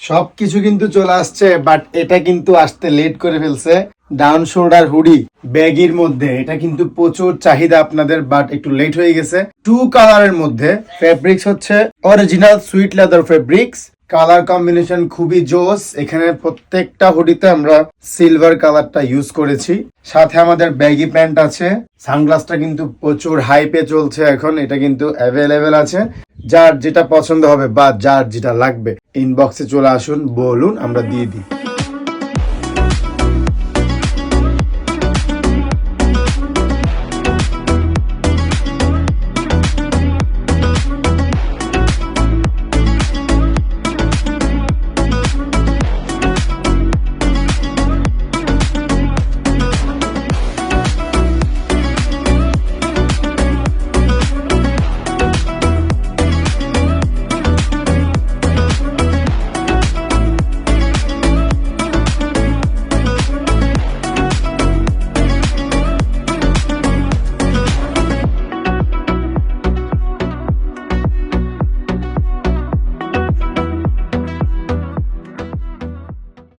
সবকিছু কিন্তু চলে আসছে, বাট এটা কিন্তু আসতে লেট করে ফেলছে। ডাউন শোল্ডার হুডি ব্যাগির মধ্যে, এটা কিন্তু প্রচুর চাহিদা আপনাদের, বাট একটু লেট হয়ে গেছে। 2 কালারের মধ্যে, ফেব্রিক্স হচ্ছে original sweet leather fabrics. Colour combination খুবই জোস। এখানে প্রত্যেকটা হুডিতে আমরা সিলভার কালারটা ইউজ করেছি। সাথে আমাদের ব্যাগি প্যান্ট আছে। সানগ্লাসটা কিন্তু প্রচুর হাইপে চলছে এখন, এটা কিন্তু অ্যাভেলেবেল আছে। যার যেটা পছন্দ হবে বা যার যেটা লাগবে ইনবক্সে চলে আসুন, বলুন, আমরা দিয়ে দিই।